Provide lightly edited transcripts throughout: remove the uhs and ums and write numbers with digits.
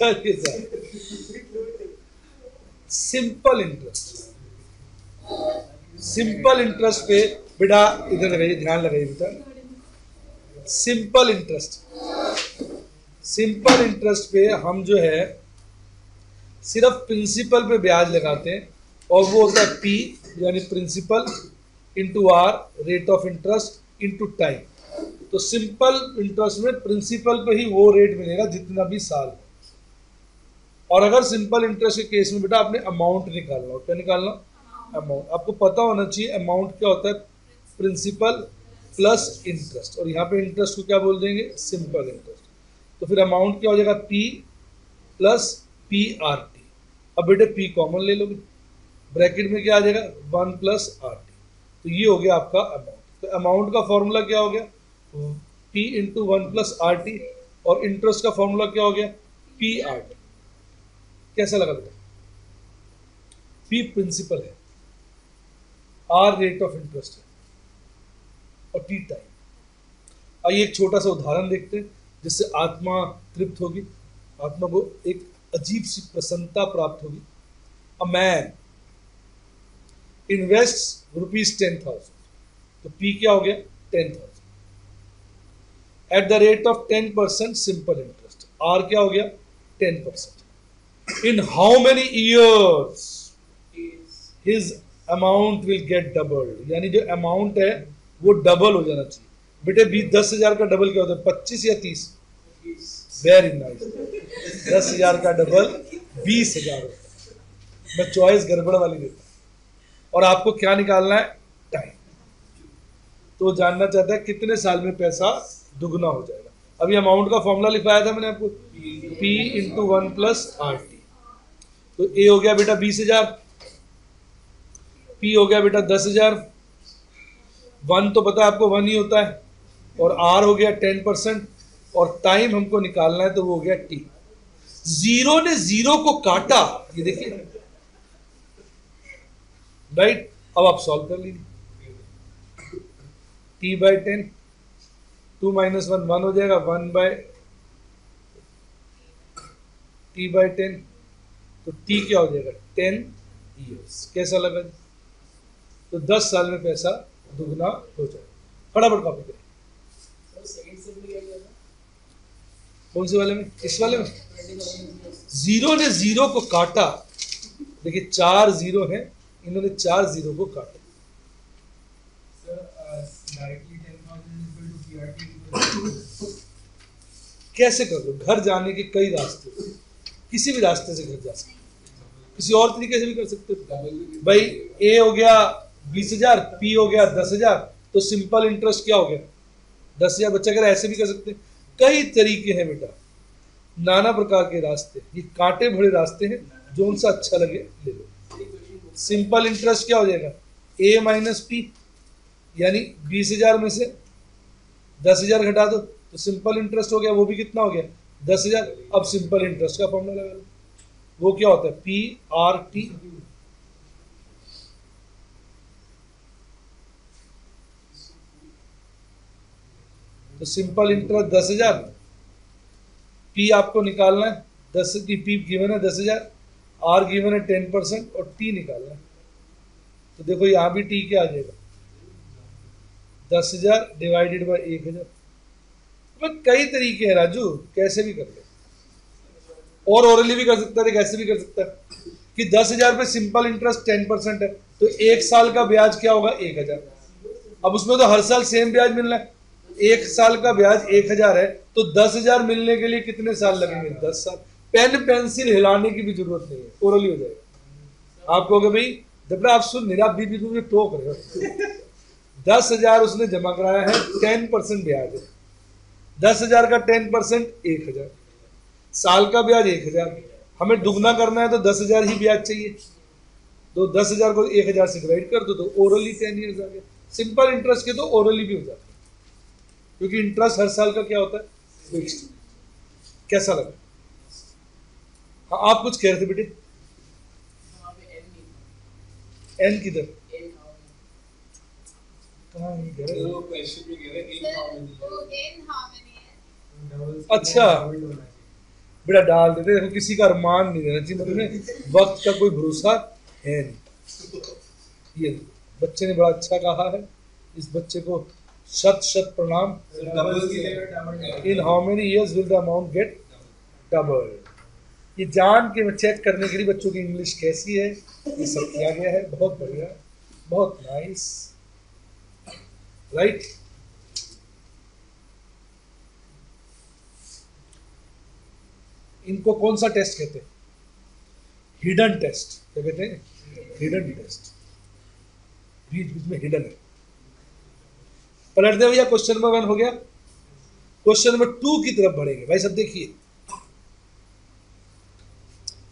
चलिए sir, simple interest. Simple interest पे बेटा इधर लगाइए, ध्यान लगाइए बेटा। सिंपल इंटरेस्ट, सिंपल इंटरेस्ट पे हम जो है सिर्फ प्रिंसिपल पे ब्याज लगाते हैं, और वो होता है पी यानी principal into R rate of interest into time. तो सिंपल इंटरेस्ट में प्रिंसिपल पे ही वो रेट मिलेगा जितना भी साल हो। और अगर सिंपल इंटरेस्ट के केस में बेटा आपने अमाउंट निकालना हो, क्या निकालना? अमाउंट। आपको पता होना चाहिए अमाउंट क्या होता है, प्रिंसिपल प्लस इंटरेस्ट, और यहाँ पे इंटरेस्ट को क्या बोल देंगे? Simple interest. तो फिर अमाउंट क्या हो जाएगा? P plus P R T. अब बेटे पी कॉमन ले लोगे, ब्रैकेट में क्या आ जाएगा? 1 प्लस आर टी। तो ये हो गया आपका अमाउंट। तो अमाउंट का फॉर्मूला क्या हो गया? P into 1 plus R T, और इंटरेस्ट का फॉर्मूला क्या हो गया? P R T. कैसा लगा बेटा? पी प्रिंसिपल है, आर रेट ऑफ इंटरेस्ट है, और टी टाइम। आइए एक छोटा सा उदाहरण देखते हैं जिससे आत्मा तृप्त होगी, आत्मा को एक अजीब सी प्रसन्नता प्राप्त होगी। अ मैन इन्वेस्ट ₹10,000, तो पी क्या हो गया? 10,000 at the rate of 10% simple interest. R क्या हो गया? 10%। In how many years his amount will get doubled, यानी जो अमाउंट है वो डबल हो जाना चाहिए। बेटे 10,000 का डबल क्या होता है? 25 या 30? Very nice. 10,000 का डबल 20,000 होता है। मैं चॉइस गड़बड़ वाली देता हूं। और आपको क्या निकालना है? टाइम। तो जानना चाहता है कितने साल में पैसा दुगना हो जाएगा। अभी अमाउंट का फॉर्मूला लिखवाया था मैंने आपको, P into 1 plus R T. तो ए हो गया बेटा 20,000, P हो गया बेटा 10,000, 1 तो पता है आपको 1 ही होता है, और R हो गया 10%, और टाइम हमको निकालना है तो वो हो गया T। जीरो ने जीरो को काटा, ये देखिए राइट। अब आप सॉल्व कर लीजिए। T/10, 2 - 1 1 हो जाएगा, 1/T/10, तो T क्या हो जाएगा? 10 ईयर्स। कैसा लगा? तो 10 साल में पैसा दुगना हो जाएगा। फटाफट कॉपी करें। कौन से वाले में? इस वाले में। जीरो ने जीरो को काटा, देखिए 4 जीरो है, इन्होंने 4 जीरो को काटा। कैसे कर लो? घर जाने के कई रास्ते, किसी भी रास्ते से घर जा सकते, किसी और तरीके से भी कर सकते हो। भाई ए हो गया 20,000, पी हो गया 10,000, तो सिंपल इंटरेस्ट क्या हो गया? 10,000। बच्चा कह रहा है ऐसे भी कर सकते हैं। कई तरीके हैं बेटा, नाना प्रकार के रास्ते, ये कांटे भरे रास्ते हैं, जो सा अच्छा लगे ले लो। सिंपल इंटरेस्ट क्या हो जाएगा? ए माइनस पी, यानी 20,000 में से 10,000 घटा दो तो सिंपल इंटरेस्ट हो गया, वो भी कितना हो गया? 10,000। अब सिंपल इंटरेस्ट का फॉर्मूला लगा लो, वो क्या होता है? P R T. तो सिंपल इंटरेस्ट 10,000, पी आपको निकालना है 10 की, पी गिवन है 10,000, आर गिवन है 10%, और टी निकालना है। तो देखो यहां भी टी क्या आ जाएगा? 10,000 डिवाइडेड बाई 1,000। कई तरीके हैं राजू, कैसे भी कर ले, और ओरली भी कर सकता है, कैसे भी कर सकता है कि 10,000 पे सिंपल इंटरेस्ट 10% है, तो 1 साल का ब्याज क्या होगा? 1,000। अब उसमें तो हर साल सेम ब्याज मिलना है, 1 साल का ब्याज 1,000 है, तो 10,000 मिलने के लिए कितने साल लगेंगे? 10 साल। पेन पेंसिल हिलाने की भी जरूरत नहीं है, ओरली हो जाएगा। आप कहोगे भाई जब आप सुन नहीं, आप बीच में टोक रहे हो। 10,000 उसने जमा कराया है, 10% ब्याज है, 10,000 का 10% 1,000, साल का ब्याज 1,000। हमें दुगना करना है तो 10,000 ही ब्याज चाहिए, तो 10,000 को 1,000 से डिवाइड कर दो, तो ओरली 10 ईयर्स आ गया। सिंपल इंटरेस्ट के तो ओरली भी हो जाता है, क्योंकि इंटरेस्ट हर साल का क्या होता है? फिक्स्ड। कैसा लगा? हाँ आप कुछ कह रहे थे बेटे। एन किधर? अच्छा बेटा डाल देते, देखो किसी का अरमान नहीं रहना चाहिए, तुम्हें वक्त का कोई भरोसा है नहीं। ये बच्चे ने बड़ा अच्छा कहा है, इस बच्चे को शत शत प्रणाम। In how many years will the amount get double. ये जान के मैं चेक करने के लिए बच्चों की इंग्लिश कैसी है ये सब किया गया है। बहुत बढ़िया, बहुत नाइस, राइट। इनको कौन सा टेस्ट कहते हैं? Hidden test. क्या कहते हैं? Hidden test. बीच बीच में हिडन है। पलट दे भैया, क्वेश्चन नंबर 1 हो गया। क्वेश्चन नंबर 2 की तरफ बढ़ेंगे भाई सब। देखिए,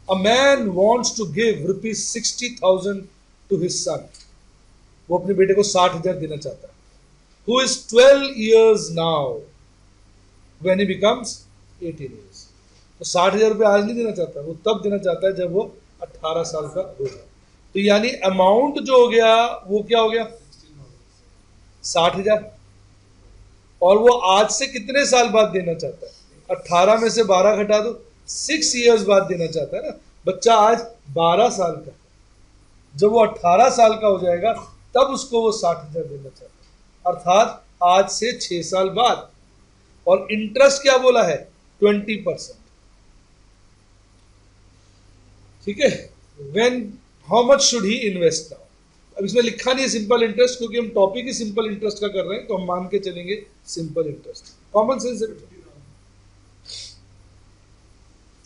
a man wants to give ₹60,000 to his son. वो अपने बेटे को 60,000 देना चाहता है। Who is 12 years now when he becomes 18 years। तो 60,000 रुपये आज नहीं देना चाहता, वो तब देना चाहता है जब वो 18 साल का हो जाए। तो यानी अमाउंट जो हो गया वो क्या हो गया? 60,000। और वो आज से कितने साल बाद देना चाहता है? 18 में से 12 घटा दो, 6 years बाद देना चाहता है ना। बच्चा आज 12 साल का, जब वो 18 साल का हो जाएगा तब उसको वो 60,000 देना चाहता है, अर्थात आज से 6 साल बाद। और इंटरेस्ट क्या बोला है? 20%। ठीक है। When how much should he invest now. अब इसमें लिखा नहीं है सिंपल इंटरेस्ट, क्योंकि हम टॉपिक ही सिंपल इंटरेस्ट का कर रहे हैं, तो हम मान के चलेंगे सिंपल इंटरेस्ट। कॉमन सेंस है।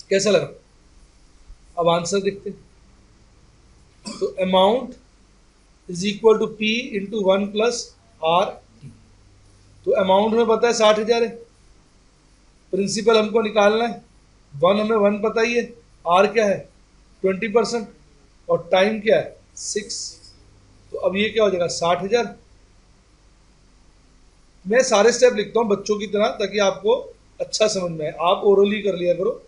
कैसा लगा? अब आंसर देखते हैं। तो amount is equal to P into 1 plus RT। तो अमाउंट हमें पता है 60,000 है, प्रिंसिपल हमको निकालना है, 1 हमें 1 पता ही है, R क्या है 20%, और टाइम क्या है 6। तो अब ये क्या हो जाएगा 60,000। मैं सारे स्टेप लिखता हूँ बच्चों की तरह, ताकि आपको अच्छा समझ में आए। आप ओरली कर लिया करो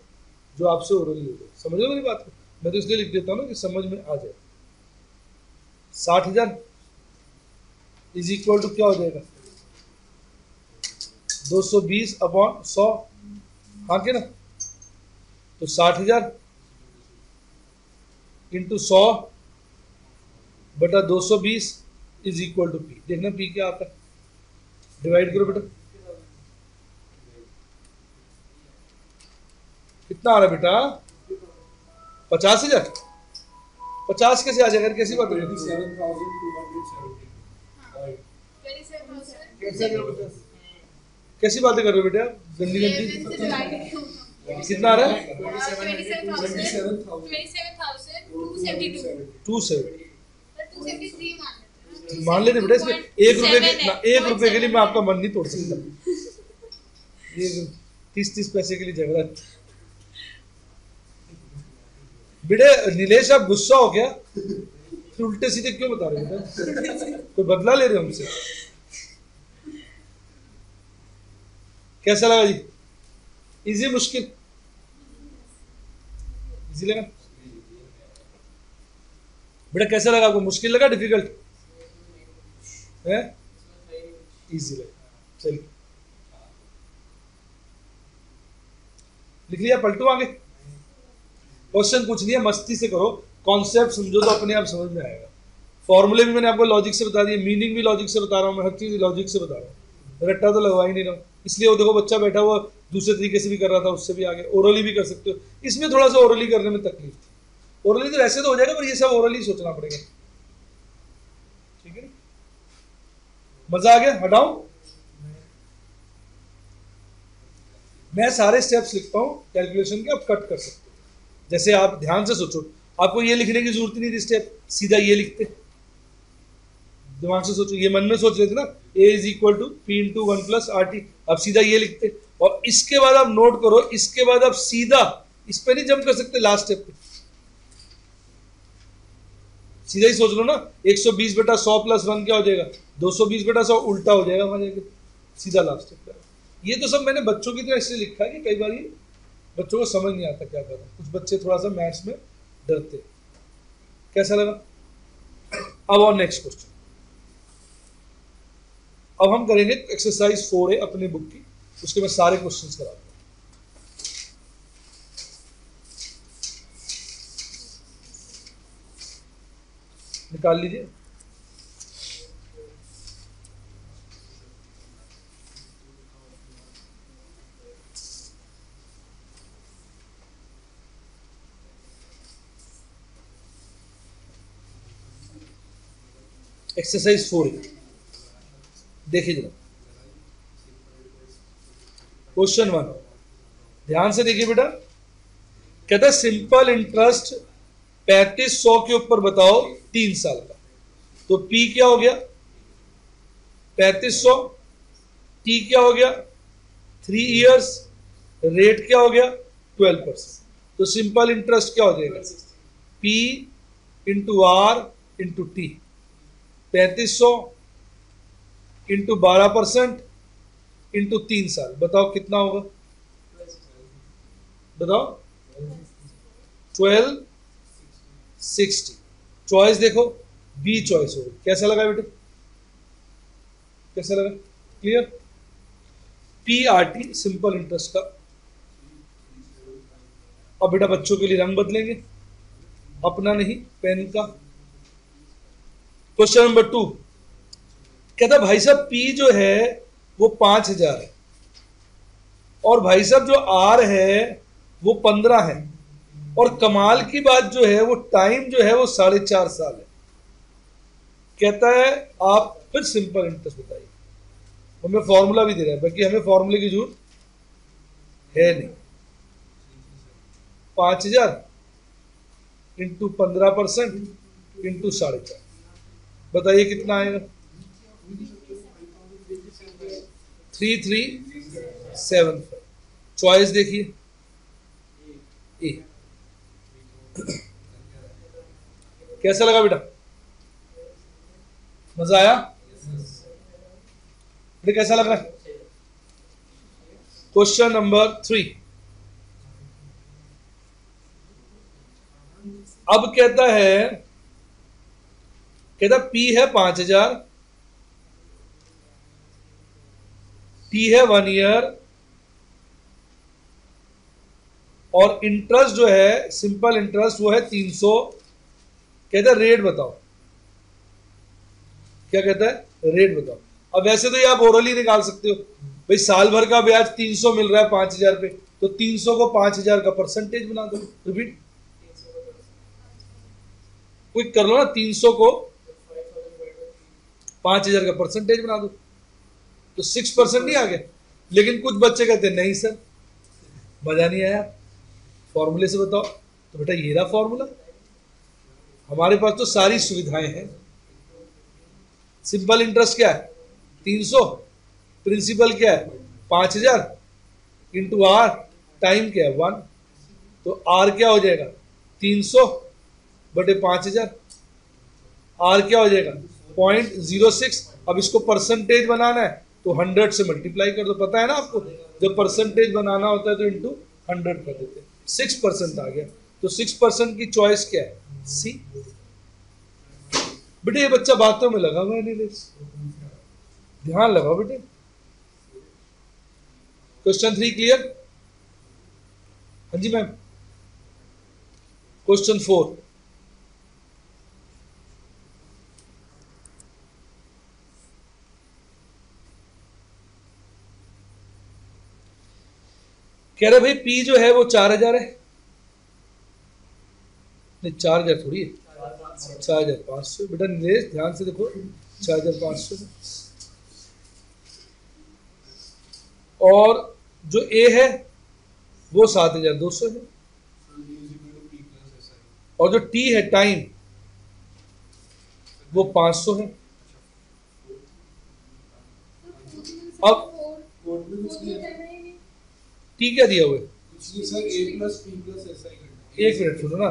जो आपसे ओरली हो जाए। समझ लो मेरी बात को? मैं तो इसलिए लिख देता हूँ ना कि समझ में आ जाए। 60,000 इज इक्वल टू क्या हो जाएगा 220/100। हाँ के ना? तो 60,000 इंटू 100 बटा 220 इज इक्वल टू P। देखना P क्या आता है, डिवाइड करो बेटा। कितना आ रहा है बेटा? 50,000। 50 कैसे आ जाएगा? कैसी बात है? कैसी बातें कर रहे हो बेटा? गंदी गंदी। कितना आ रहा है? 270 मान लेते बेटा। इसमें 1 रुपए के लिए मैं आपका मन नहीं तोड़ सकता। 30 पैसे के लिए झगड़ा। बेटे नीलेश आप गुस्सा हो क्या? फिर उल्टे सीधे क्यों बता रहे हो बेटा? कोई बदला ले रहे हो हमसे? कैसा लगा जी? इजी मुश्किल? इजी लगा बेटा? कैसा लगा आपको? मुश्किल लगा डिफिकल्ट है? इजी लगा। चलिए लिख लिया, पलटू आगे। क्वेश्चन कुछ नहीं है, मस्ती से करो, कॉन्सेप्ट समझो तो अपने आप समझ में आएगा। फॉर्मूले भी मैंने आपको लॉजिक से बता दिए, मीनिंग भी लॉजिक से बता रहा हूँ मैं, हर चीज लॉजिक से बता रहा हूँ, रट्टा तो लगवा ही नहीं रहा हूँ। इसलिए वो देखो बच्चा बैठा हुआ दूसरे तरीके से भी कर रहा था, उससे भी आगे ओरली भी कर सकते हो। इसमें थोड़ा सा ओरली करने में तकलीफ थी। ओरली तो वैसे तो हो जाएगा, पर ये सब ओरली सोचना पड़ेगा। ठीक है, मजा आ गया? हटाऊं? मैं सारे स्टेप्स लिखता हूँ कैलकुलेशन के, आप कट कर सकते हो। जैसे आप ध्यान से सोचो, आपको ये लिखने की जरूरत नहीं थी स्टेप, सीधा ये लिखते। दिमाग से सोचो, ये मन में सोच रहे थे ना, A is equal to P into 1 plus RT। अब सीधा ये लिखते, और इसके बाद आप नोट करो, इसके बाद आप सीधा इस पे नहीं जंप कर सकते लास्ट स्टेप पे, सीधा ही सोच लो ना। 120/100 प्लस 1 क्या हो जाएगा 220/100, उल्टा हो जाएगा वहां जाके, सीधा लास्ट स्टेप पे। ये तो सब मैंने बच्चों की तरह इसलिए लिखा है कि कई बार ये बच्चों को समझ नहीं आता क्या कर रहा है। कुछ बच्चे थोड़ा सा मैथ्स में डरते। कैसा लगा? अब और नेक्स्ट क्वेश्चन। अब हम करेंगे एक्सरसाइज 4A अपने बुक की, उसके मैं सारे क्वेश्चंस कराता हूं। निकाल लीजिए। एक्सरसाइज 4 देखिए जरा, क्वेश्चन 1 ध्यान से देखिए बेटा। कहता सिंपल इंटरेस्ट 3500 के ऊपर बताओ 3 साल का। तो P क्या हो गया 3500, T क्या हो गया 3 इयर्स, रेट क्या हो गया 12%। तो सिंपल इंटरेस्ट क्या हो जाएगा P into R into T, 3500 into 12% into 3 साल, बताओ कितना होगा, बताओ 1260। चॉइस देखो बी चॉइस होगी। कैसा लगा बेटे, कैसा लगा, क्लियर। PRT सिंपल इंटरेस्ट का। अब बेटा बच्चों के लिए रंग बदलेंगे, अपना नहीं पेन का। क्वेश्चन नंबर 2 कहता भाई साहब P जो है वो 5000 है और भाई साहब जो R है वो 15 है, और कमाल की बात जो है वो टाइम जो है वो 4.5 साल है। कहता है आप फिर सिंपल इंटरेस्ट बताइए। हमें फॉर्मूला भी दे रहा है, बाकी हमें फॉर्मूले की जरूरत है नहीं। 5000 इंटू 15% इंटू 4.5, बताइए कितना आएगा। 3375। चॉइस देखिए ए। कैसा लगा बेटा, मजा आया बेटा, कैसा लग रहा है। क्वेश्चन नंबर 3 अब कहता है, कहता P है 5000, T है 1 ईयर, और इंटरेस्ट जो है सिंपल इंटरेस्ट वो है 300। कहता है रेट बताओ, क्या कहता है रेट बताओ। अब वैसे तो ये आप ओरली निकाल सकते हो भाई, साल भर का ब्याज 300 मिल रहा है 5000 पे, तो 300 को 5000 का परसेंटेज बना दो। रिपीट क्विक कर लो ना, 300 को 5000 का परसेंटेज बना दो, तो 6% नहीं आ गया। लेकिन कुछ बच्चे कहते हैं नहीं सर मजा नहीं आया, फॉर्मूले से बताओ। तो बेटा ये रहा फॉर्मूला, हमारे पास तो सारी सुविधाएं हैं। सिंपल इंटरेस्ट क्या है 300, प्रिंसिपल क्या है 5000 इंटू R, टाइम क्या है 1, तो R क्या हो जाएगा 300 बटे 5000, R क्या हो जाएगा 0.06। अब इसको परसेंटेज बनाना है तो 100 से मल्टीप्लाई कर दो, पता है ना आपको, जब परसेंटेज बनाना होता है तो इंटू 100 कर देते हैं। 6% आ गया, तो 6% की चॉइस क्या है सी। बेटे ये बच्चा बातों में लगा हुआ है, नहीं ध्यान लगाओ बेटे। क्वेश्चन 3 क्लियर, हाँ जी मैम। क्वेश्चन 4 कह रहे भाई P जो है वो 4000 है, नहीं 4000 थोड़ी है, 4500। बेटा नीलेश ध्यान से देखो, 4500 और जो A है वो 7200 है, और जो T है टाइम वो 500 है। अब T क्या दिया हुआ है, एक मिनट सुनो ना,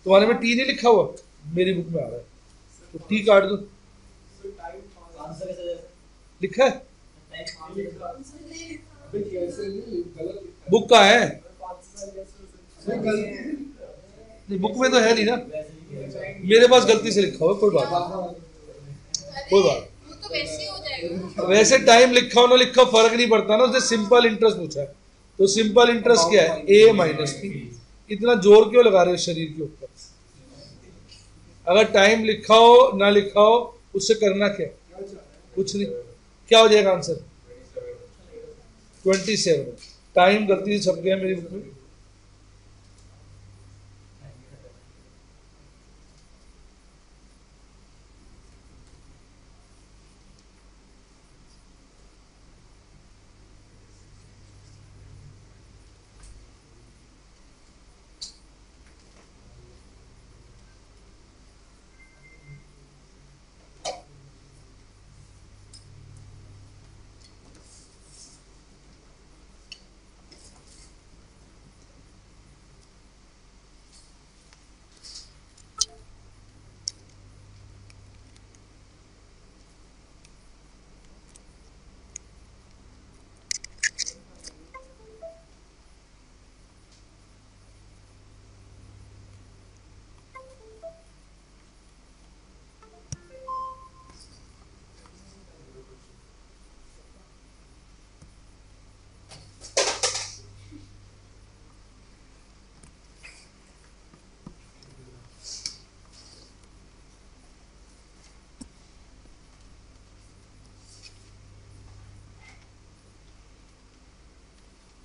तुम्हारे में T नहीं लिखा हुआ, मेरी बुक में आ रहा है, तो T काट दो, लिखा है बुक का है, बुक में तो है नहीं ना, मेरे पास गलती से लिखा हुआ, कोई बात कोई बात। वैसे टाइम लिखा हो ना लिखा फर्क नहीं पड़ता ना, उसने सिंपल इंटरेस्ट पूछा है, तो सिंपल इंटरेस्ट क्या है A माइनस P। इतना जोर क्यों लगा रहे हो शरीर के ऊपर, अगर टाइम लिखा हो ना लिखा हो उससे करना क्या, कुछ नहीं। क्या हो जाएगा आंसर? 27। टाइम गलती से छप गया मेरी बुक में।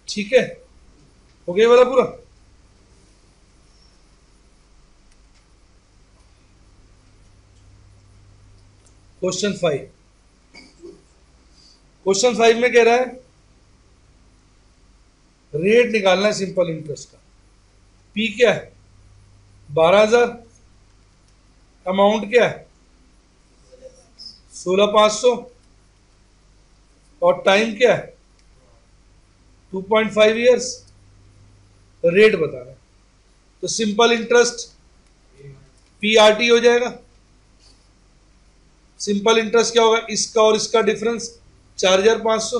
ठीक है, हो गया वाला पूरा। क्वेश्चन 5, क्वेश्चन 5 में कह रहा है रेट निकालना है सिंपल इंटरेस्ट का। पी क्या है? 12,000। अमाउंट क्या है? 16,500। और टाइम क्या है? 2.5 ईयर्स। रेट बता रहा है, तो सिंपल इंटरेस्ट पीआरटी हो जाएगा। सिंपल इंटरेस्ट क्या होगा? इसका और इसका डिफरेंस 4,500।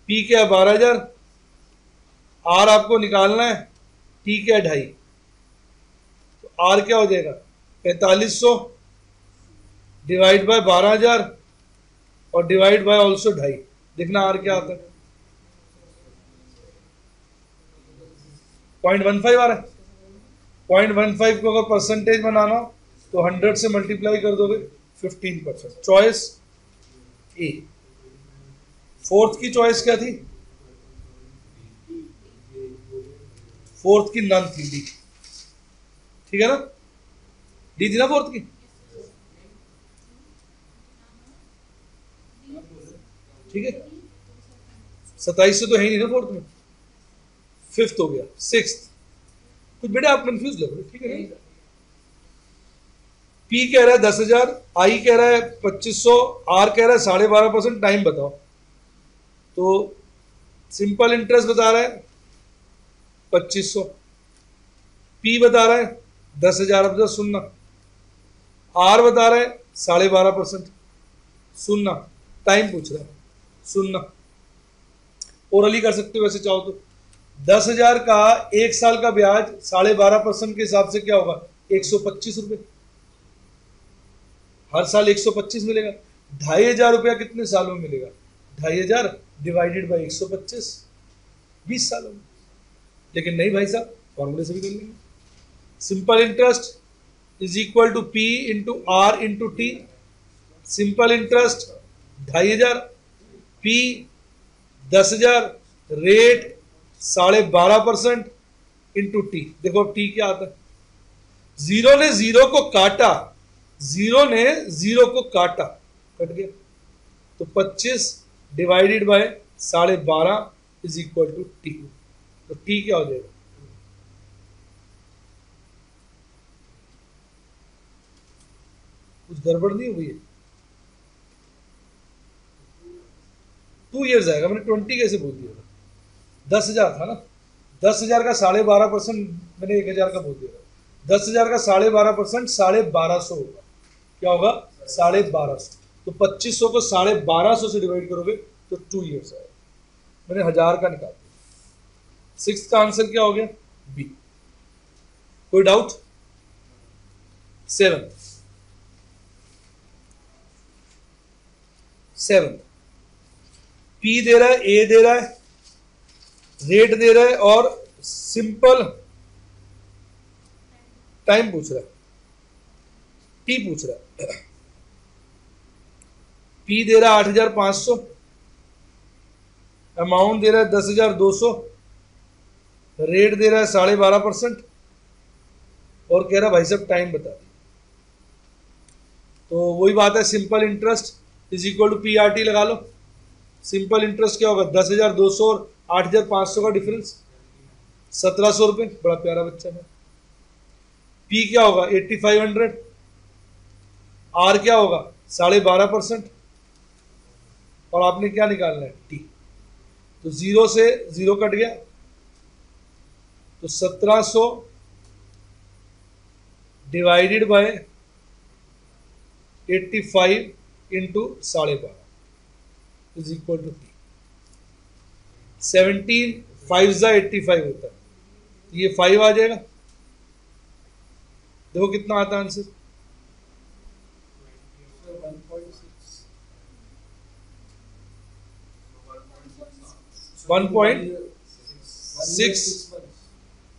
पी क्या है? 12,000। आर आपको निकालना है, टी क्या है? 2.5। तो आर क्या हो जाएगा? 4,500 डिवाइड बाय 12,000 और डिवाइड बाय ऑल्सो 2.5। देखना आर क्या आता है। 0.15 आ रहा है। 0.15 को अगर परसेंटेज बनाना हो तो 100 से मल्टीप्लाई कर दोगे 15%। चॉइस ए। फोर्थ की चॉइस क्या थी? फोर्थ की नन थी, डी। ठीक है ना? डी थी ना फोर्थ की? ठीक है, 27 तो है ही नहीं ना फोर्थ में। फिफ्थ हो गया, सिक्स्थ। कुछ बेटा आप कंफ्यूज लग रहे हो, ठीक है ना? पी कह रहा है 10,000, आई कह रहा है 2,500, आर कह रहा है 12.5%। टाइम बताओ। तो सिंपल इंटरेस्ट बता रहा है 2,500, पी बता रहा है 10,000। अब सुनना, आर बता रहा है 12.5%। सुनना, टाइम पूछ रहा है, सुनना। ओरली कर सकते हो वैसे चाहो तो। 10,000 का एक साल का ब्याज 12.5% के हिसाब से क्या होगा? 125 रुपए। हर साल 125 मिलेगा। 2,500 रुपया कितने सालों में मिलेगा? 2,500 डिवाइडेड बाई 125, 20 सालों में। लेकिन नहीं भाई साहब, फॉर्मूले से भी कर लेंगे। Simple interest is equal to P into R into T. Simple interest 2,500, P 10,000, rate 12.5% into T. देखो अब टी क्या आता है? जीरो ने जीरो को काटा, जीरो ने जीरो को काटा, कट गया। तो 25 divided by 12.5 is equal to T. तो टी क्या हो जाएगा? कुछ गड़बड़ नहीं हुई है? 2 ईयर्स आएगा। मैंने 20 कैसे बोल दिया था? 10,000 था ना। 10,000 का 12.5% मैंने 1,000 का बोल दिया था। 10,000 का 12.5% 1,250 होगा। क्या होगा? 1,250। तो 2,500 को 1,250 से डिवाइड करोगे तो 2 ईयर्स आएगा। मैंने 1,000 का निकाल दिया। सिक्स का आंसर क्या हो गया? बी। कोई डाउट? 7 पी दे रहा है, ए दे रहा है, रेट दे रहा है और सिंपल टाइम पूछ रहा है। टी पूछ रहा है, पी दे रहा है 8,500, अमाउंट दे रहा है 10,200, रेट दे रहा है 12.5%, और कह रहा भाई साहब टाइम बता दी। तो वही बात है, simple interest is equal to P R T लगा लो। सिंपल इंटरेस्ट क्या होगा, 10,200 और 8,500 का डिफरेंस 1,700 रुपये, बड़ा प्यारा बच्चा है। पी क्या होगा 8,500, आर क्या होगा 12.5%, और आपने क्या निकालना है टी। तो 0 से 0 कट गया, तो 1,700 divided by 85 into 12.5 is equal to T. 17 5 जा 85 होता है, ये 5 आ जाएगा। देखो कितना आता है आंसर,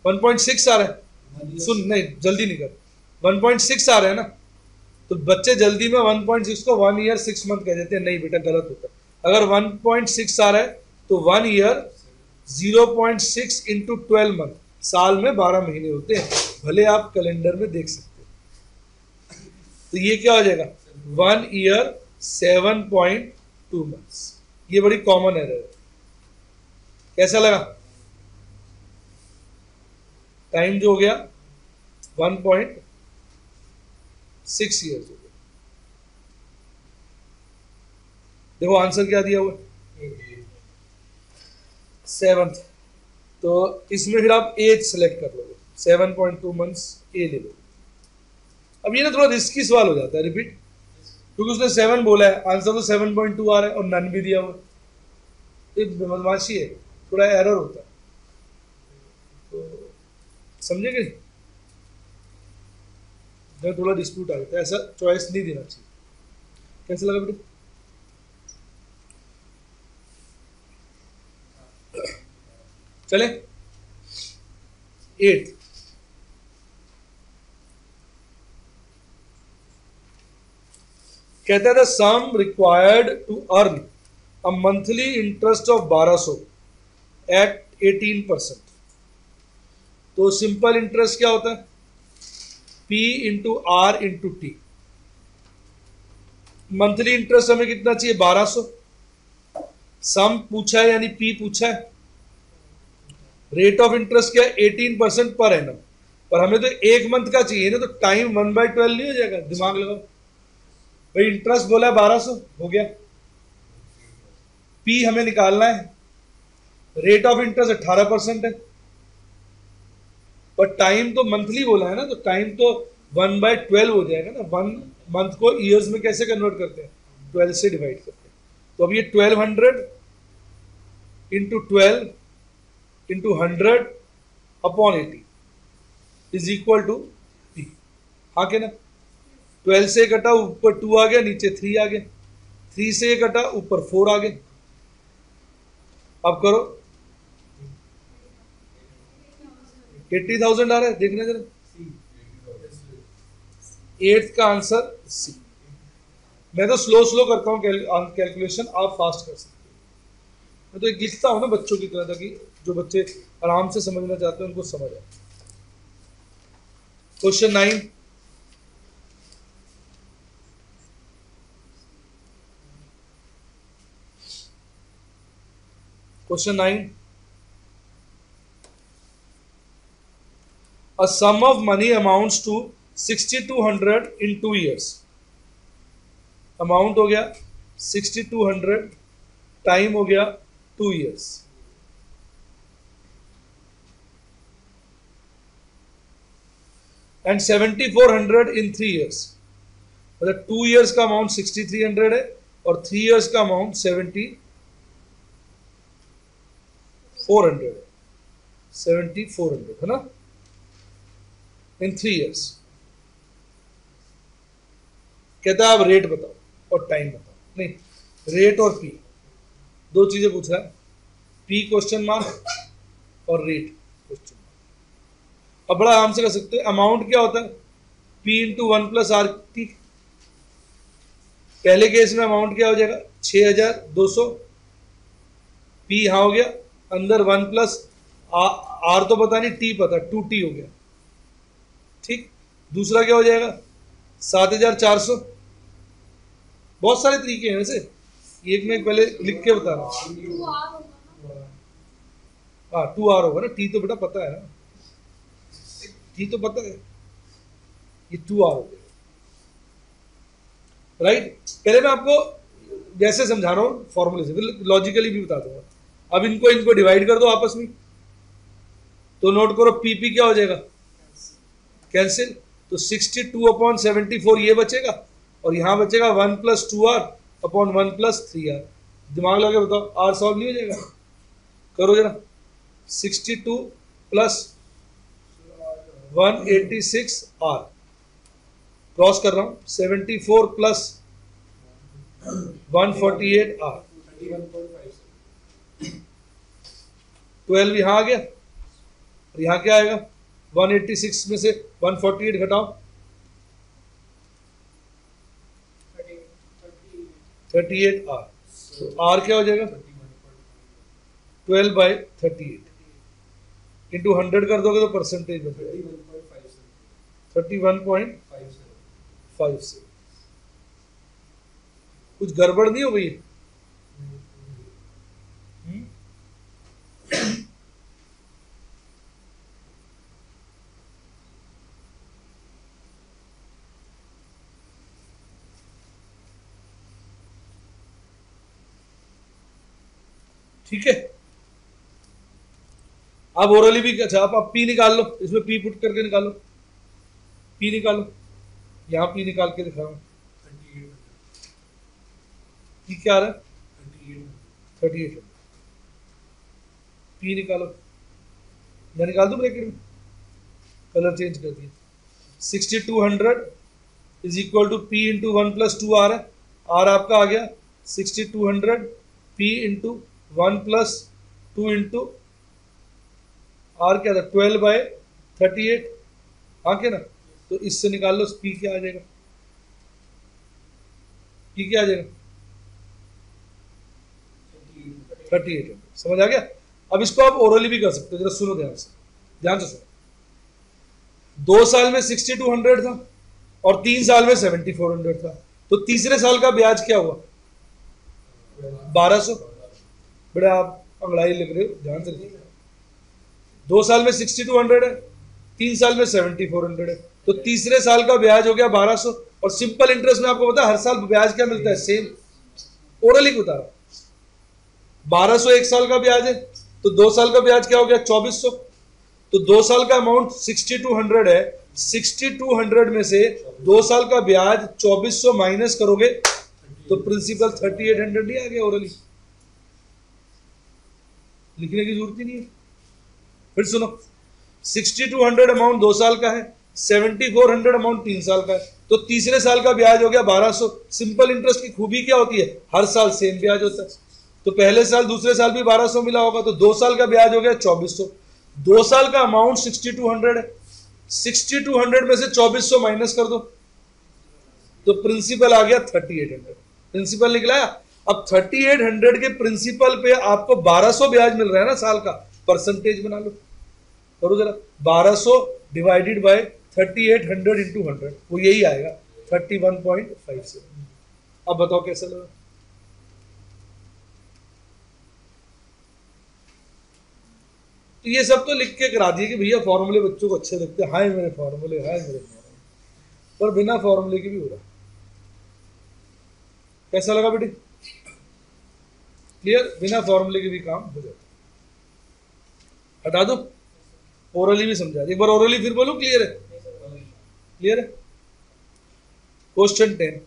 1.6 आ रहा है। सुन, नहीं जल्दी नहीं कर, 1.6 आ रहा है ना, तो बच्चे जल्दी में 1.6 को 1 ईयर 6 मंथ कह देते हैं। नहीं बेटा, गलत होता है। अगर 1.6 आ रहा है तो 1 ईयर 0.6 इंटू 12 मंथ, साल में 12 महीने होते हैं, भले आप कैलेंडर में देख सकते हैं। तो ये क्या हो जाएगा 1 ईयर 7.2 मंथ्स। ये बड़ी कॉमन एरर है। कैसा लगा, टाइम जो हो गया 1.6 ईयर्स हो गया। देखो आंसर क्या दिया हुआ है 7th। तो इसमें फिर आप एज सेलेक्ट कर लोगे, 7.2 मंथ्स ए ले लो। अब ये ना थोड़ा रिस्की सवाल हो जाता है रिपीट, क्योंकि उसने 7 बोला है, आंसर तो 7.2 आ रहा है और नन भी दिया हुआ है। ये बदमाशी है, थोड़ा एरर होता है, तो समझेंगे, थोड़ा डिस्प्यूट आ जाता है, ऐसा चॉइस नहीं देना चाहिए। कैसा लगा बेटा, चले 8th। कहता है the sum required to earn a monthly interest of 1200 at 18%। तो सिंपल इंटरेस्ट क्या होता है, P into R into T. Monthly interest हमें कितना चाहिए 1200, सम पूछा है यानी P पूछा है, रेट ऑफ इंटरेस्ट क्या है 18% पर एनम, पर हमें तो 1 मंथ का चाहिए ना, तो टाइम 1/12 नहीं हो जाएगा, दिमाग लगाओ भाई। इंटरेस्ट बोला है 1200 हो गया, P हमें निकालना है, रेट ऑफ इंटरेस्ट 18% है, पर टाइम तो मंथली बोला है ना, तो टाइम तो 1/12 हो जाएगा ना। 1 मंथ को ईयर्स में कैसे कन्वर्ट करते हैं, 12 से डिवाइड करते हैं। तो अब ये 1200 into 12 into 100 upon 80 is equal to P. हाँ के ना, 12 से कटा ऊपर 2 आ गया, नीचे 3 आ गया, 3 से कटा ऊपर 4 आ गया। अब करो 80,000 आ रहा है, देखना जरा। 8th का आंसर सी। मैं तो स्लो स्लो करता हूँ कैलकुलेशन, आप फास्ट कर सकते हो। मैं तो एक लिखता हूँ ना बच्चों की तरह, ताकि जो बच्चे आराम से समझना चाहते हैं उनको समझ आए। Question 9, question 9, a sum of money amounts to 6,200 in 2 years। Amount हो गया 6,200, टाइम हो गया 2 years। And 7,400 in 3 years। मतलब 2 years का अमाउंट 6,300 है और 3 years का अमाउंट 7,400 है, 7,400 है ना, इन 3 years। कहता है आप रेट बताओ और टाइम बताओ। नहीं, रेट और पी दो चीजें पूछ रहा है, पी क्वेश्चन मार्क और रेट क्वेश्चन मार्क। अब बड़ा आराम से कर सकते हो। अमाउंट क्या होता है P इंटू 1+RT। पहले केस में अमाउंट क्या हो जाएगा 6200, P यहाँ हो गया, अंदर 1+R तो पता नहीं, T पता, 2T हो गया। ठीक, दूसरा क्या हो जाएगा 7400। बहुत सारे तरीके हैं वैसे, एक में पहले लिख के बता रहा हूँ। हाँ 2R होगा ना, T तो बेटा पता है ना, T तो पता है, ये 2R हो गया। राइट, पहले मैं आपको जैसे समझा रहा हूँ फॉर्मूले से, फिर लॉजिकली भी बता दूंगा। अब इनको डिवाइड कर दो आपस में, तो नोट करो पीपी क्या हो जाएगा कैंसिल, तो 62/74 ये बचेगा, और यहां बचेगा 1+2R/1+3R। दिमाग लगा के बताओ, R सॉल्व नहीं हो जाएगा? करो जरा, 62 + 186R, क्रॉस कर रहा हूं, 74 + 148R, 12 यहाँ आ गया, और यहाँ क्या आएगा 186 में से 148 घटाओ, 38R। तो R क्या हो जाएगा 12/38 इंटू 100 कर दोगे तो परसेंटेज बन जाएगा 31.57। कुछ गड़बड़ नहीं हो गई? ठीक है, अब ओरली भी, अच्छा आप पी निकाल लो, इसमें पी पुट करके निकालो, पी निकालो, यहां पी निकाल के दिखा रहा हूं, पी क्या आ रहा है 38, पी निकालो, मैं निकाल दूं ब्रैकेट में, कलर चेंज कर दिया, 6200 is equal to P into 1+2R है, R आपका आ गया 6200 P इंटू 1+2 इंटू R क्या था 12/38, हाँ क्या ना, तो इससे निकाल लो P क्या आ जाएगा, P क्या आ जाएगा 3800। समझ आ गया? अब इसको आप ओरली भी कर सकते हो, जरा सुनो ध्यान से, ध्यान से सुनो। 2 साल में 6200 था और 3 साल में 7400 था, तो तीसरे साल का ब्याज क्या हुआ 1200। बेटा आप अंगड़ाई लिख रहे हो, ध्यान से लिखिए। 2 साल में 6200 है, 3 साल में 7400 है, तो तीसरे साल का ब्याज हो गया 1200। और सिंपल इंटरेस्ट में आपको पता है हर साल ब्याज क्या मिलता है सेम, ओरली बता रहा, 1200 एक साल का ब्याज है, तो 2 साल का ब्याज क्या हो गया 2400। तो 2 साल का अमाउंट 6200 है, 6200 में से 2 साल का ब्याज 2400 माइनस करोगे तो प्रिंसिपल 3800 नहीं आ गया ओरली, लिखने की जरूरत ही नहीं है। फिर सुनो, 6200 अमाउंट 2 साल का है, 7400 अमाउंट 3 साल का है, तो तीसरे साल का ब्याज हो गया 1200। सिंपल इंटरेस्ट की खूबी क्या होती है, हर साल सेम ब्याज होता है, तो पहले साल दूसरे साल भी 1200 मिला होगा, तो 2 साल का ब्याज हो गया 2400। 2 साल का अमाउंट 6200 है, 6200 में से 2400 माइनस कर दो तो प्रिंसिपल आ गया 3800, प्रिंसिपल निकला। अब 3800 के प्रिंसिपल पे आपको 1200 ब्याज मिल रहा है ना साल का, परसेंटेज बना लो, करो जरा, 1200 डिवाइडेड बाय 3800 इंटू 100, वो यही आएगा 31.57। अब बताओ कैसे लगा? तो ये सब तो लिख के करा दिए कि भैया फॉर्मूले बच्चों को अच्छे लगते हैं, हाय मेरे फॉर्मूले, हाय मेरे फॉर्मूले, पर बिना फॉर्मूले के भी हो रहा। कैसा लगा बेटे? क्लियर? बिना फॉर्मूले के भी काम हो जाता। हटा दो, ओरली भी समझा, एक बार ओरली फिर बोलो, क्लियर है? क्लियर है? क्वेश्चन 10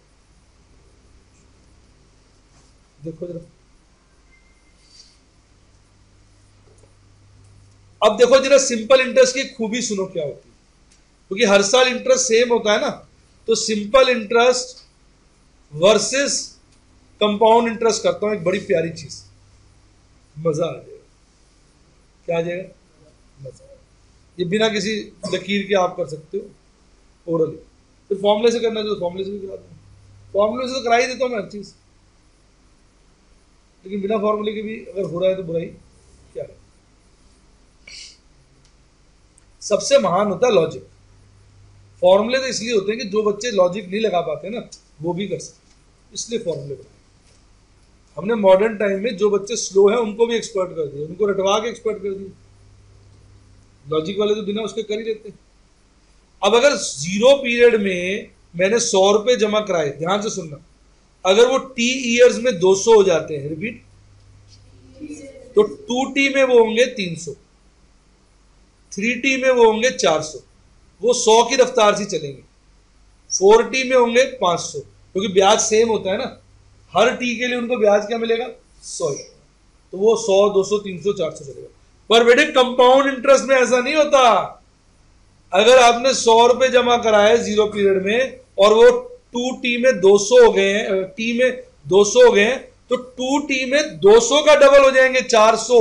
देखो जरा, अब देखो जरा सिंपल इंटरेस्ट की खूबी सुनो क्या होती है, क्योंकि हर साल इंटरेस्ट सेम होता है ना, तो simple interest versus compound interest करता हूं, एक बड़ी प्यारी चीज, मजा आ जाएगा। क्या आ जाएगा? मजा। ये बिना किसी लकीर के आप कर सकते हो ओरली। फिर फॉर्मूले से करना है तो फॉर्मूले से भी करा दूंगा, फॉर्मूले से तो करा ही देता हूँ मैं हर चीज, लेकिन बिना फॉर्मूले के भी अगर हो रहा है तो बुराई क्या है। सबसे महान होता है लॉजिक। फॉर्मूले तो इसलिए होते हैं कि जो बच्चे लॉजिक नहीं लगा पाते ना वो भी कर सकते, इसलिए फॉर्मूले बनाए। हमने मॉडर्न टाइम में जो बच्चे स्लो हैं उनको भी एक्सपर्ट कर दिया, उनको रटवा के एक्सपर्ट कर दिया। लॉजिक वाले तो बिना उसके कर ही लेते। अब अगर जीरो पीरियड में मैंने 100 रुपए जमा कराए, ध्यान से सुनना, अगर वो टी ईयर्स में 200 हो जाते हैं, रिपीट, तो 2T में वो होंगे 300, 3T में वो होंगे 400, वो 100 की रफ्तार से चलेंगे। 4T में होंगे 500, क्योंकि ब्याज सेम होता है ना, हर टी के लिए उनको ब्याज क्या मिलेगा, 100, तो वो 100, 200, 300, 400 चलेगा। पर बेटे कंपाउंड इंटरेस्ट में ऐसा नहीं होता। अगर आपने 100 रुपए जमा कराए जीरो पीरियड में और वो 2T में 200 हो गए हैं, टी में 200 हो गए हैं, तो 2T में 200 का डबल हो जाएंगे 400,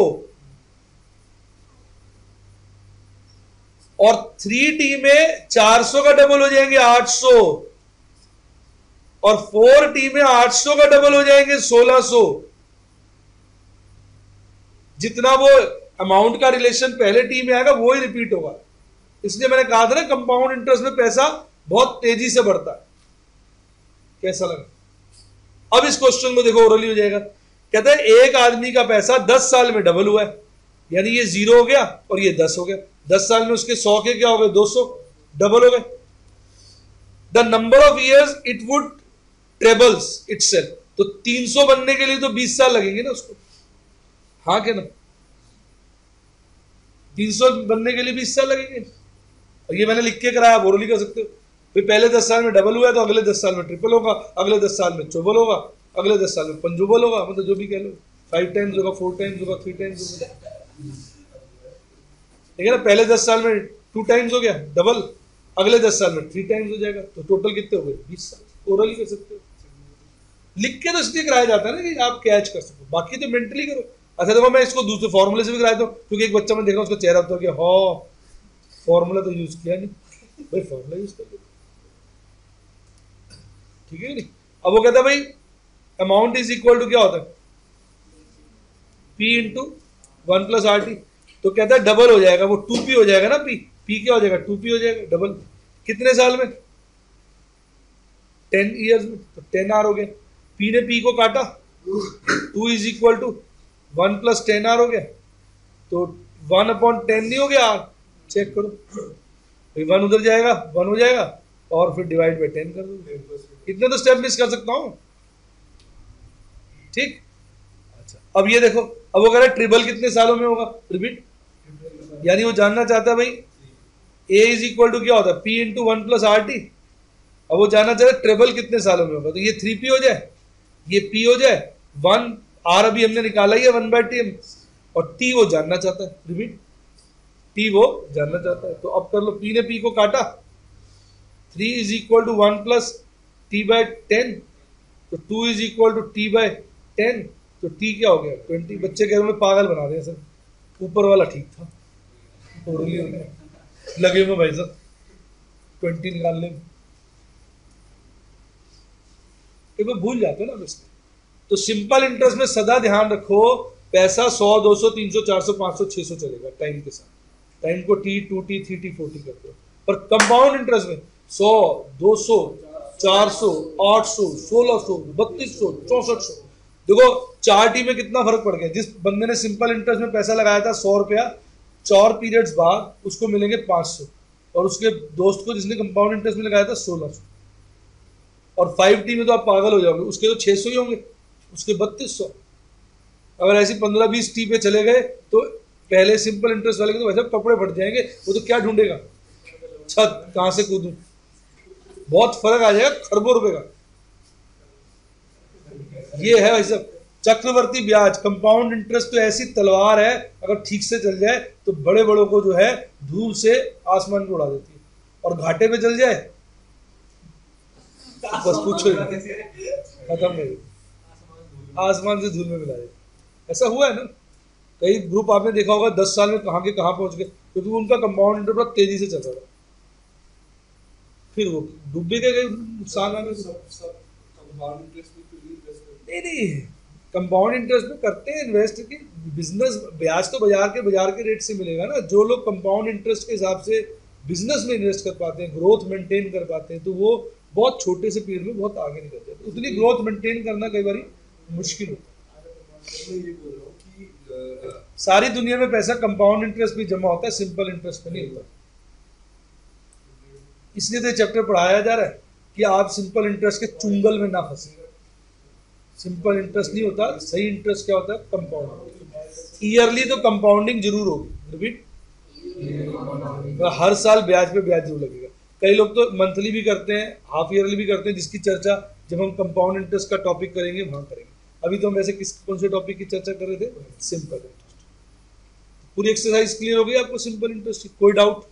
और 3T में 400 का डबल हो जाएंगे 800, और 4T में 800 का डबल हो जाएंगे 1600। जितना वो अमाउंट का रिलेशन पहले टी में आएगा वो ही रिपीट होगा। इसलिए मैंने कहा था ना कंपाउंड इंटरेस्ट में पैसा बहुत तेजी से बढ़ता है। कैसा लगा? अब इस क्वेश्चन को देखो, ओरली हो जाएगा। कहता है एक आदमी का पैसा 10 साल में डबल हुआ है, यानी ये 0 हो गया और ये 10 हो गया। 10 साल में उसके 100 के क्या हो गए, 200, डबल हो गए। The number of years it would trebles itself, तो 300 बनने के लिए तो 20 साल लगेंगे ना उसको, हाँ क्या ना, 300 बनने के लिए 20 साल लगेंगे। और ये मैंने लिख के कराया, बोरोली कर सकते हो। फिर पहले 10 साल में डबल हुआ है तो अगले 10 साल में ट्रिपल होगा, अगले 10 साल में चौबल होगा, अगले 10 साल में पंजुबल होगा, मतलब जो भी कह लो, 5 टाइम्स होगा, 4 टाइम्स होगा, 3 टाइम्स होगा। ठीक है ना, पहले 10 साल में 2 टाइम्स हो गया डबल, अगले 10 साल में 3 टाइम्स हो जाएगा, तो टोटल कितने हो गए, 20 साल। ओरली कर सकते हो, लिख के तो इसलिए कराया जाता है ना कि आप कैच कर सको, बाकी तो मेंटली करो। अच्छा देखो, मैं इसको दूसरे फॉर्मूले से भी कराया था, क्योंकि एक बच्चा मैं देख रहा हूँ उसका चेहरा होता है हाँ फॉर्मूला तो यूज किया नहीं, भाई फॉर्मूला यूज कर लो, ठीक है नहीं। अब वो कहता है भाई अमाउंट इज इक्वल टू क्या होता है, P इंटू 1 प्लस RT, तो कहता है डबल हो जाएगा, वो 2P हो जाएगा ना, P क्या हो जाएगा, 2P हो जाएगा डबल। कितने साल में, 10 ईयर्स में, तो 10R हो गया। P ने P को काटा, 2 is equal to 1 plus 10R हो गया, तो 1/10 नहीं हो गया, चेक करो, 1 उधर जाएगा, 1 हो जाएगा, और फिर डिवाइड बाई 10 कर दो। इतने तो स्टेप मिस कर सकता हूं, ठीक। अच्छा अब ये देखो, अब वो कह रहा है ट्रिपल कितने सालों में होगा, रिपीट, यानी वो जानना चाहता है भाई A इज इक्वल टू क्या होता है, P इंटू 1 प्लस RT। अब वो जानना चाहता है ट्रिपल कितने सालों में होगा, तो ये 3P हो जाए, ये P हो जाए, 1R अभी हमने निकाला ही है 1/T, और T वो जानना चाहता है, रिपीट, T वो जानना चाहता है। तो अब कर लो, P ने P को काटा, 3 is equal to 1 plus T/10, तो 2 इज इक्वल टू T/10, तो T क्या हो गया, 20। बच्चे कह रहे हैं पागल बना रहे हैं सर, ऊपर वाला ठीक था, लगे हुए भाई साहब 20 निकालने में, एक बार भूल जाते हो ना इसमें। तो सिंपल इंटरेस्ट में सदा ध्यान रखो, पैसा 100, 200, 300, 400, 500, 600 चलेगा टाइम के साथ। टाइम को T, 2T, 3T, 4T करते हो। पर कंपाउंड इंटरेस्ट में 100, 200, 400, 800, 1600, 3200, 6400, देखो 4T में कितना फर्क पड़ गया। जिस बंदे ने सिंपल इंटरेस्ट में पैसा लगाया था 100 रुपया, 4 पीरियड्स बाद उसको मिलेंगे 500, और उसके दोस्त को जिसने कंपाउंड इंटरेस्ट में लगाया था 1600। और 5T में तो आप पागल हो जाओगे, उसके तो 600 ही होंगे, उसके 3200। अगर ऐसी 15-20 T पे चले गए तो पहले सिंपल इंटरेस्ट वाले के तो वैसे कपड़े फट जाएंगे, वो तो क्या ढूंढेगा, छत कहां से कूदूं, बहुत फर्क आ जाएगा खरबों रुपए का। ये है भाई साहब चक्रवर्ती ब्याज, कंपाउंड इंटरेस्ट तो ऐसी तलवार है, अगर ठीक से चल जाए तो बड़े बड़ों को जो है धूल से आसमान में उड़ा देती है, और घाटे पे चल जाए तो बस पूछो खत्म नहीं, आसमान से धूल में मिला जाए। ऐसा हुआ है ना, कई ग्रुप आपने देखा होगा 10 साल में कहां के कहां पहुंच गए, क्योंकि उनका कंपाउंड इंटरेस्ट बहुत तेजी से चल रहा है। फिर वो डूबेगा, नुकसान आने से। नहीं नहीं, कंपाउंड इंटरेस्ट में करते हैं इन्वेस्ट की, बिजनेस ब्याज तो बाजार के रेट से मिलेगा ना। जो लोग कंपाउंड इंटरेस्ट के हिसाब से बिजनेस में इन्वेस्ट कर पाते हैं, ग्रोथ मेंटेन कर पाते हैं, तो वो बहुत छोटे से पीरियड में बहुत आगे निकल जाते हैं। उतनी ग्रोथ मेंटेन करना कई बार मुश्किल होता है। मैं ये बोल रहा हूँ कि सारी दुनिया में पैसा कंपाउंड इंटरेस्ट भी जमा होता है, सिंपल इंटरेस्ट पे नहीं होता। इसलिए तो चैप्टर पढ़ाया जा रहा है कि आप सिंपल इंटरेस्ट के चुंगल में ना फंसे। सिंपल इंटरेस्ट नहीं होता, सही इंटरेस्ट क्या होता है? कंपाउंड। ईयरली तो कंपाउंडिंग जरूर होगी, रिपीट, हर साल ब्याज पे ब्याज जरूर लगेगा। कई लोग तो मंथली भी करते हैं, हाफ ईयरली भी करते हैं, जिसकी चर्चा जब हम कंपाउंड इंटरेस्ट का टॉपिक करेंगे वहां करेंगे। अभी तो हम वैसे कौन से टॉपिक की चर्चा कर रहे थे? Simple interest. पूरी एक्सरसाइज क्लियर हो गई आपको सिंपल इंटरेस्ट की? कोई डाउट?